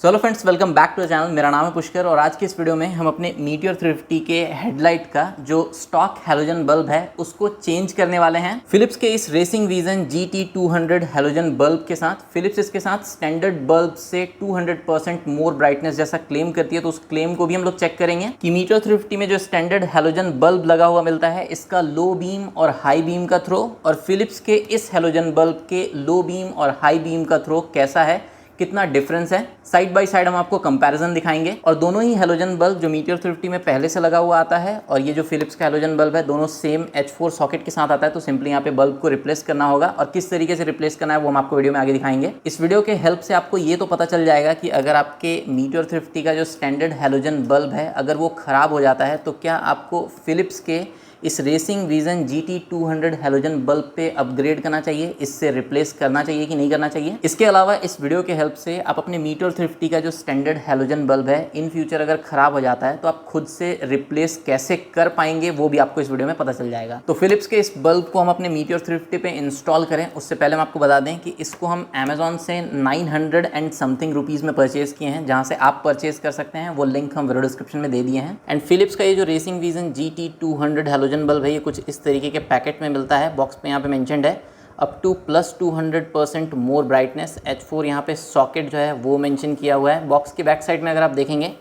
Hello friends, welcome back to the channel. मेरा नाम है पुष्कर और आज की इस वीडियो में हम अपने मीटियोर 350 के हेडलाइट का जो स्टॉक हैलोजन बल्ब है उसको चेंज करने वाले हैं फिलिप्स के इस racing vision GT200 halogen bulb के साथ। फिलिप्स इसके साथ स्टैंडर्ड बल्ब से 200% मोर ब्राइटनेस जैसा क्लेम करती है, तो उस क्लेम को भी हम लोग चेक करेंगे कि मीटियोर 350 में जो स्टैंडर्ड हैलोजन बल्ब लगा हुआ मिलता है इसका लो बीम और हाई बीम का थ्रो और फिलिप्स के इस हैलोजन बल्ब के लो बीम और हाई बीम का थ्रो कैसा है, कितना डिफरेंस है। साइड बाय साइड हम आपको कंपैरिजन दिखाएंगे और दोनों ही हैलोजन बल्ब जो मीटियोर 350 में पहले से लगा हुआ आता है और ये जो फिलिप्स का हैलोजन बल्ब है दोनों सेम H4 सॉकेट के साथ आता है, तो सिंपली यहाँ पे बल्ब को रिप्लेस करना होगा और किस तरीके से रिप्लेस करना है वो हम आपको वीडियो में आगे दिखाएंगे। इस वीडियो के हेल्प से आपको ये तो पता चल जाएगा कि अगर आपके मीटियोर 350 का जो स्टैंडर्ड हैलोजन बल्ब है अगर वो खराब हो जाता है तो क्या आपको फिलिप्स के इस racing vision GT200 halogen bulb पे अपग्रेड करना चाहिए, इससे रिप्लेस करना चाहिए कि नहीं करना चाहिए। इसके अलावा इस वीडियो के हेल्प से आप अपने मीटियोर 350 का जो स्टैंडर्ड हैलोजन बल्ब है इन फ्यूचर अगर खराब हो जाता है तो आप खुद से रिप्लेस कैसे कर पाएंगे वो भी आपको इस वीडियो में पता चल जाएगा। तो फिलिप्स के इस बल्ब को हम अपने मीटियोर 350 पे इंस्टॉल करें उससे पहले हम आपको बता दें कि इसको हम अमेजॉन से 900 एंड समथिंग रुपीज़ में परचेज किए हैं, जहाँ से आप परचेज कर सकते हैं, वो लिंक हम वीडियो डिस्क्रिप्शन में दे दिए हैं। एंड फिलिप्स का ये जो racing vision GT200 halogen bulb है ये कुछ इस तरीके के पैकेट में मिलता है। बॉक्स पे यहाँ पे मेंशन्ड है up to +200% more brightness. H4 यहाँ पे सॉकेट जो है वो मेंशन किया हुआ है। बॉक्स के बैक साइड में अगर आप देखेंगे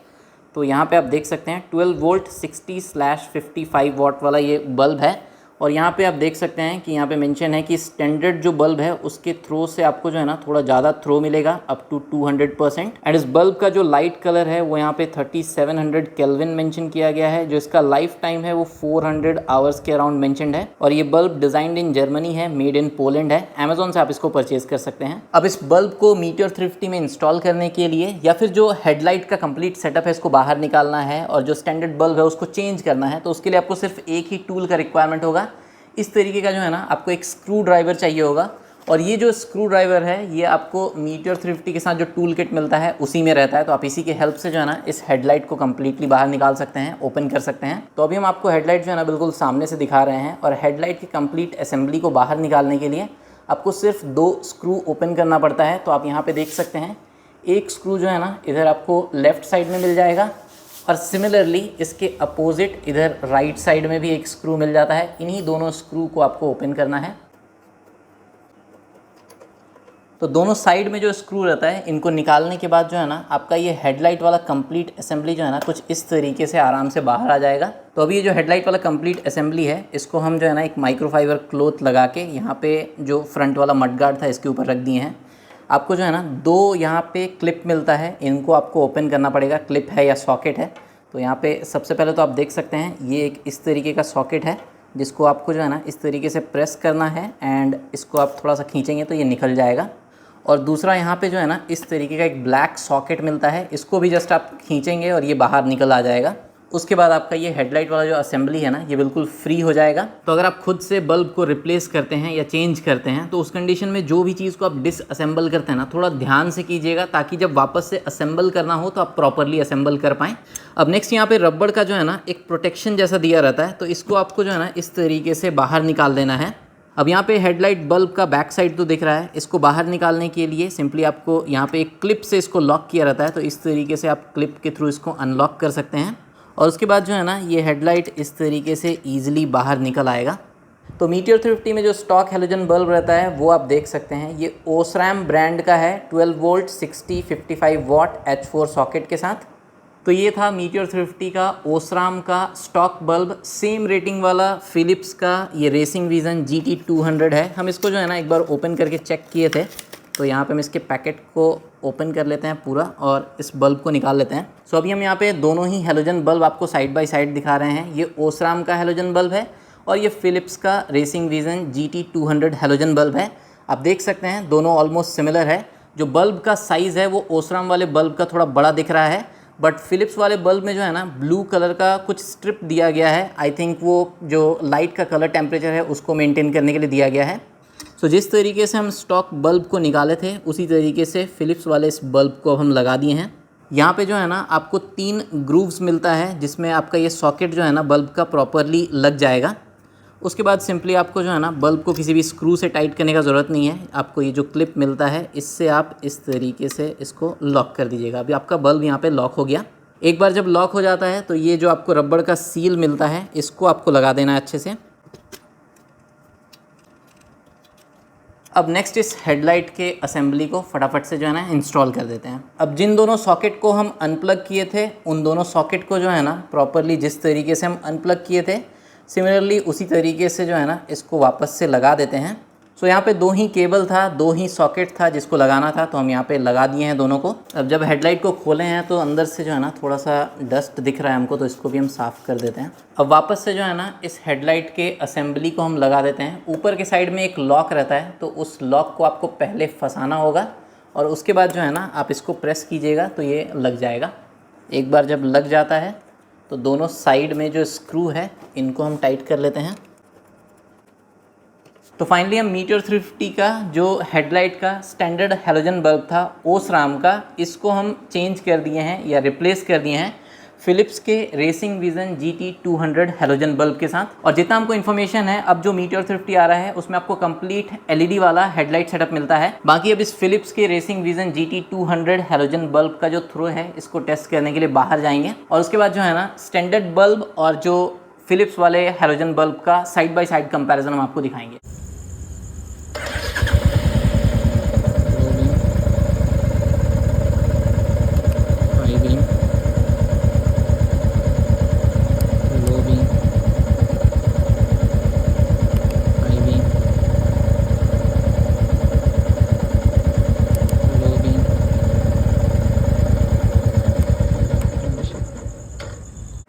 तो यहाँ पे आप देख सकते हैं 12 वोल्ट 60/55 वाट वाला ये बल्ब है और यहाँ पे आप देख सकते हैं कि यहाँ पे मेंशन है कि स्टैंडर्ड जो बल्ब है उसके थ्रो से आपको जो है ना थोड़ा ज़्यादा थ्रो मिलेगा अप टू 200%। एंड इस बल्ब का जो लाइट कलर है वो यहाँ पे 3700 केल्विन मेंशन किया गया है। जो इसका लाइफ टाइम है वो 400 आवर्स के अराउंड मेंशनड है और ये बल्ब डिजाइंड इन जर्मनी है, मेड इन पोलैंड है। अमेजोन से आप इसको परचेज कर सकते हैं। अब इस बल्ब को मीटियोर 350 में इंस्टॉल करने के लिए या फिर जो हेडलाइट का कंप्लीट सेटअप है इसको बाहर निकालना है और जो स्टैंडर्ड बल्ब है उसको चेंज करना है, तो उसके लिए आपको सिर्फ एक ही टूल का रिक्वायरमेंट होगा। इस तरीके का जो है ना आपको एक स्क्रू ड्राइवर चाहिए होगा और ये जो स्क्रू ड्राइवर है ये आपको मीटियोर 350 के साथ जो टूल किट मिलता है उसी में रहता है, तो आप इसी के हेल्प से जो है ना इस हेडलाइट को कम्प्लीटली बाहर निकाल सकते हैं, ओपन कर सकते हैं। तो अभी हम आपको हेडलाइट जो है ना बिल्कुल सामने से दिखा रहे हैं और हेडलाइट की कंप्लीट असेंबली को बाहर निकालने के लिए आपको सिर्फ 2 स्क्रू ओपन करना पड़ता है। तो आप यहाँ पर देख सकते हैं एक स्क्रू जो है ना इधर आपको लेफ्ट साइड में मिल जाएगा और सिमिलरली इसके अपोजिट इधर राइट साइड में भी एक स्क्रू मिल जाता है। इन्हीं दोनों स्क्रू को आपको ओपन करना है। तो दोनों साइड में जो स्क्रू रहता है इनको निकालने के बाद जो है ना आपका ये हेडलाइट वाला कंप्लीट असेंबली जो है ना कुछ इस तरीके से आराम से बाहर आ जाएगा। तो अभी ये जो हेडलाइट वाला कंप्लीट असेंबली है इसको हम जो है ना एक माइक्रोफाइबर क्लॉथ लगा के यहाँ पे जो फ्रंट वाला मड गार्ड था इसके ऊपर रख दिए हैं। आपको जो है ना 2 यहाँ पे क्लिप मिलता है, इनको आपको ओपन करना पड़ेगा। क्लिप है या सॉकेट है, तो यहाँ पे सबसे पहले तो आप देख सकते हैं ये एक इस तरीके का सॉकेट है जिसको आपको जो है ना इस तरीके से प्रेस करना है एंड इसको आप थोड़ा सा खींचेंगे तो ये निकल जाएगा। और दूसरा यहाँ पे जो है ना इस तरीके का एक ब्लैक सॉकेट मिलता है, इसको भी जस्ट आप खींचेंगे और ये बाहर निकल आ जाएगा। उसके बाद आपका ये हेडलाइट वाला जो असेंबली है ना ये बिल्कुल फ्री हो जाएगा। तो अगर आप खुद से बल्ब को रिप्लेस करते हैं या चेंज करते हैं तो उस कंडीशन में जो भी चीज़ को आप डिसअसेंबल करते हैं ना थोड़ा ध्यान से कीजिएगा ताकि जब वापस से असेंबल करना हो तो आप प्रॉपरली असेंबल कर पाएँ। अब नेक्स्ट यहाँ पे रबड़ का जो है ना एक प्रोटेक्शन जैसा दिया रहता है, तो इसको आपको जो है ना इस तरीके से बाहर निकाल देना है। अब यहाँ पे हेडलाइट बल्ब का बैक साइड तो दिख रहा है, इसको बाहर निकालने के लिए सिंपली आपको यहाँ पे एक क्लिप से इसको लॉक किया रहता है, तो इस तरीके से आप क्लिप के थ्रू इसको अनलॉक कर सकते हैं और उसके बाद जो है ना ये हेडलाइट इस तरीके से ईजिली बाहर निकल आएगा। तो मीटियोर 350 में जो स्टॉक हैलोजन बल्ब रहता है वो आप देख सकते हैं ये ओसरैम ब्रांड का है 12 वोल्ट 60/55 वाट H4 सॉकेट के साथ। तो ये था मीटियोर 350 का ओसराम का स्टॉक बल्ब। सेम रेटिंग वाला फिलिप्स का ये रेसिंग विजन GT200 है। हम इसको जो है ना एक बार ओपन करके चेक किए थे, तो यहाँ पे हम इसके पैकेट को ओपन कर लेते हैं पूरा और इस बल्ब को निकाल लेते हैं। सो अभी हम यहाँ पे दोनों ही हैलोजन बल्ब आपको साइड बाय साइड दिखा रहे हैं। ये ओसराम का हैलोजन बल्ब है और ये फिलिप्स का racing vision GT200 halogen bulb है। आप देख सकते हैं दोनों ऑलमोस्ट सिमिलर है। जो बल्ब का साइज़ है वो ओसराम वाले बल्ब का थोड़ा बड़ा दिख रहा है, बट फिलिप्स वाले बल्ब में जो है ना ब्लू कलर का कुछ स्ट्रिप दिया गया है। आई थिंक वो जो लाइट का कलर टेम्परेचर है उसको मेंटेन करने के लिए दिया गया है। सो जिस तरीके से हम स्टॉक बल्ब को निकाले थे उसी तरीके से फिलिप्स वाले इस बल्ब को अब हम लगा दिए हैं। यहाँ पे जो है ना आपको 3 ग्रूव्स मिलता है जिसमें आपका ये सॉकेट जो है ना बल्ब का प्रॉपरली लग जाएगा उसके बाद सिंपली आपको जो है ना बल्ब को किसी भी स्क्रू से टाइट करने का ज़रूरत नहीं है। आपको ये जो क्लिप मिलता है इससे आप इस तरीके से इसको लॉक कर दीजिएगा। अभी आपका बल्ब यहाँ पे लॉक हो गया। एक बार जब लॉक हो जाता है तो ये जो आपको रबड़ का सील मिलता है इसको आपको लगा देना है अच्छे से। अब नेक्स्ट इस हेडलाइट के असेंबली को फटाफट से जो है ना इंस्टॉल कर देते हैं। अब जिन दोनों सॉकेट को हम अनप्लग किए थे उन दोनों सॉकेट को जो है ना प्रॉपरली जिस तरीके से हम अनप्लग किए थे सिमिलरली उसी तरीके से जो है ना इसको वापस से लगा देते हैं। सो यहाँ पे 2 ही केबल था, 2 ही सॉकेट था जिसको लगाना था, तो हम यहाँ पे लगा दिए हैं दोनों को। अब जब हेडलाइट को खोले हैं तो अंदर से जो है ना थोड़ा सा डस्ट दिख रहा है हमको, तो इसको भी हम साफ़ कर देते हैं। अब वापस से जो है ना इस हेडलाइट के असेंबली को हम लगा देते हैं। ऊपर के साइड में एक लॉक रहता है तो उस लॉक को आपको पहले फंसाना होगा और उसके बाद जो है ना आप इसको प्रेस कीजिएगा तो ये लग जाएगा। एक बार जब लग जाता है तो दोनों साइड में जो स्क्रू है इनको हम टाइट कर लेते हैं। तो फाइनली हम मीटियोर 350 का जो हेडलाइट का स्टैंडर्ड हैलोजन बल्ब था ओसराम का, इसको हम चेंज कर दिए हैं या रिप्लेस कर दिए हैं फिलिप्स के racing vision GT 200 halogen bulb के साथ। और जितना हमको इन्फॉर्मेशन है अब जो मीटियोर 350 आ रहा है उसमें आपको कंप्लीट LED वाला हेडलाइट सेटअप मिलता है। बाकी अब इस फिलिप्स के racing vision GT 200 halogen bulb का जो थ्रो है इसको टेस्ट करने के लिए बाहर जाएंगे और उसके बाद जो है ना स्टैंडर्ड बल्ब और जो फिलिप्स वाले हैलोजन बल्ब का साइड बाय साइड कंपैरिजन हम आपको दिखाएंगे।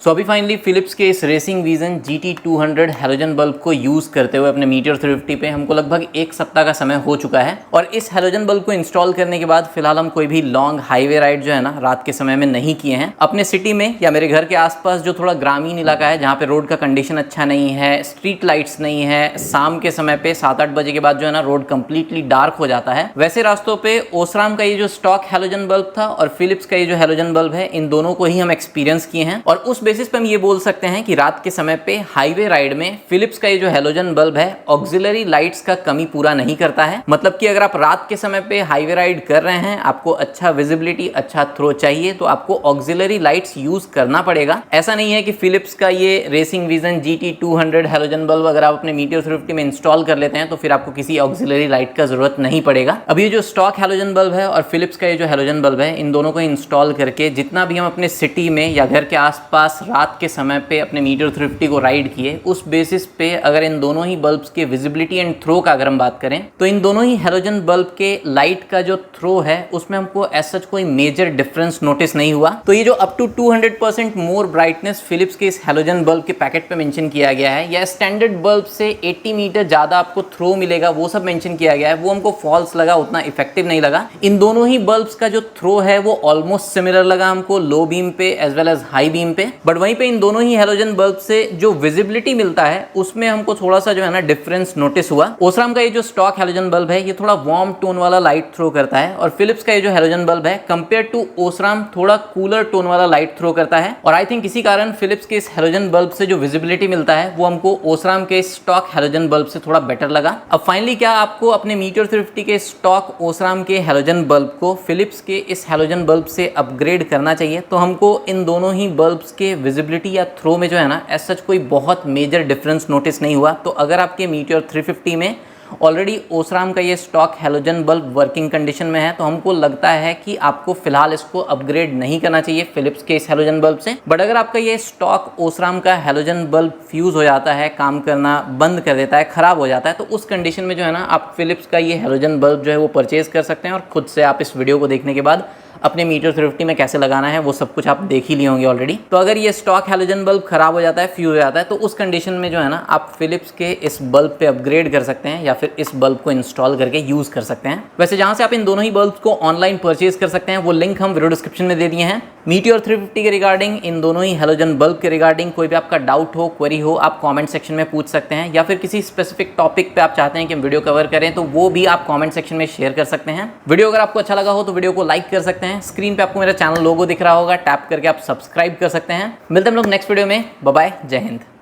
तो अभी फाइनली फिलिप्स के इस racing vision GT 200 halogen bulb को यूज़ करते हुए अपने मीटियोर 350 पे हमको लगभग 1 सप्ताह का समय हो चुका है। और इस हैलोजन बल्ब को इंस्टॉल करने के बाद फिलहाल हम कोई भी लॉन्ग हाईवे राइड जो है ना रात के समय में नहीं किए हैं। अपने सिटी में या मेरे घर के आसपास जो थोड़ा ग्रामीण इलाका है जहाँ पे रोड का कंडीशन अच्छा नहीं है, स्ट्रीट लाइट्स नहीं है, शाम के समय पे 7-8 बजे के बाद जो है ना रोड कंप्लीटली डार्क हो जाता है, वैसे रास्तों पे ओसराम का ये जो स्टॉक हैलोजन बल्ब था और फिलिप्स का ये जो हैलोजन बल्ब है इन दोनों को ही हम एक्सपीरियंस किए हैं। और उस बेसिस पे हम ये बोल सकते हैं कि रात के समय पे हाईवे राइड में फिलिप्स का ये जो हैलोजन बल्ब है ऑक्सिलरी लाइट्स का कमी पूरा नहीं करता है। मतलब कि अगर आप रात के समय पे हाईवे राइड कर रहे हैं, आपको अच्छा विजिबिलिटी, अच्छा थ्रो चाहिए तो आपको ऑक्सिलरी लाइट्स यूज करना पड़ेगा। ऐसा नहीं है कि फिलिप्स का ये racing vision GT 200 halogen bulb अगर आप अपने मीटियोर 350 में इंस्टॉल कर लेते हैं तो फिर आपको किसी ऑक्सिलरी लाइट का जरूरत नहीं पड़ेगा। अब ये जो स्टॉक हैलोजन बल्ब है और फिलिप्स का ये जो हैलोजन बल्ब है इन दोनों को इंस्टॉल करके जितना भी हम अपने सिटी में या घर के आसपास रात के समय पे अपने मीटियोर 350 को राइड किए, उस बेसिस पे अगर इन दोनों ही बल्ब्स के विजिबिलिटी एंड थ्रो का अगर हम बात करें तो इन दोनों ही हैलोजन बल्ब के लाइट का जो थ्रो है उसमें हमको एज सच कोई मेजर डिफरेंस नोटिस नहीं हुआ। तो ये जो up to 200% more brightness Philips के इस हैलोजन बल्ब के पैकेट पे मेंशन किया गया है या स्टैंडर्ड बल्ब से 80 मीटर ज्यादा आपको थ्रो मिलेगा वो सब मेंशन किया गया है, वो हमको फॉल्स लगा, उतना इफेक्टिव नहीं लगा। इन दोनों ही बल्ब्स का जो थ्रो है वो ऑलमोस्ट सिमिलर लगा हमको लो बीम पे as well as high beam पे। बट वहीं पे इन दोनों ही हैलोजन बल्ब से जो विजिबिलिटी मिलता है उसमें हमको थोड़ा सा जो है ना डिफरेंस नोटिस हुआ। ओसराम का ये जो स्टॉक हैलोजन बल्ब है ये थोड़ा वार्म टोन वाला लाइट थ्रो करता है और फिलिप्स का ये जो हैलोजन बल्ब है कंपेयर टू ओसराम थोड़ा कूलर टोन वाला लाइट थ्रो करता है। और आई थिंक इसी कारण फिलिप्स के इस हैलोजन बल्ब से जो विजिबिलिटी मिलता है वो हमको ओसराम के स्टॉक हैलोजन बल्ब से थोड़ा बेटर लगा। अब फाइनली क्या आपको अपने मीटियोर 350 के स्टॉक ओसराम के हैलोजन बल्ब को फिलिप्स के इस हैलोजन बल्ब से अपग्रेड करना चाहिए तो हमको इन दोनों ही बल्ब्स के विजिबिलिटी या थ्रो में जो है ना एज सच कोई बहुत मेजर डिफरेंस नोटिस नहीं हुआ। तो अगर आपके मीटियोर 350 में ऑलरेडी ओसराम का ये stock halogen bulb working condition में है तो हमको लगता है कि आपको फिलहाल इसको अपग्रेड नहीं करना चाहिए फिलिप्स के इस हैलोजन बल्ब से। बट अगर आपका ये स्टॉक ओसराम का हैलोजन बल्ब फ्यूज हो जाता है, काम करना बंद कर देता है, खराब हो जाता है, तो उस कंडीशन में जो है ना आप फिलिप्स का ये हैलोजन बल्ब जो है वो परचेज कर सकते हैं और खुद से आप इस वीडियो को देखने के बाद अपने मीटियोर 350 में कैसे लगाना है वो सब कुछ आप देख ही लिए होंगे ऑलरेडी। तो अगर ये स्टॉक हैलोजन बल्ब खराब हो जाता है, फ्यूज हो जाता है, तो उस कंडीशन में जो है ना आप फिलिप्स के इस बल्ब पे अपग्रेड कर सकते हैं या फिर इस बल्ब को इंस्टॉल करके यूज कर सकते हैं। वैसे जहां से आप इन दोनों ही बल्ब को ऑनलाइन परचेज कर सकते हैं वो लिंक हम वीडियो डिस्क्रिप्शन में दे दिए हैं। मीटियोर 350 के रिगार्डिंग, इन दोनों ही हैलोजन बल्ब के रिगार्डिंग कोई भी आपका डाउट हो, क्वेरी हो, आप कमेंट सेक्शन में पूछ सकते हैं या फिर किसी स्पेसिफिक टॉपिक पे आप चाहते हैं कि हम वीडियो कवर करें तो वो भी आप कमेंट सेक्शन में शेयर कर सकते हैं। वीडियो अगर आपको अच्छा लगा हो तो वीडियो को लाइक कर सकते हैं। स्क्रीन पे आपको मेरा चैनल लोगो दिख रहा होगा, टैप करके आप सब्सक्राइब कर सकते हैं। मिलते हैं हम लोग नेक्स्ट वीडियो में। बाय बाय, जय हिंद।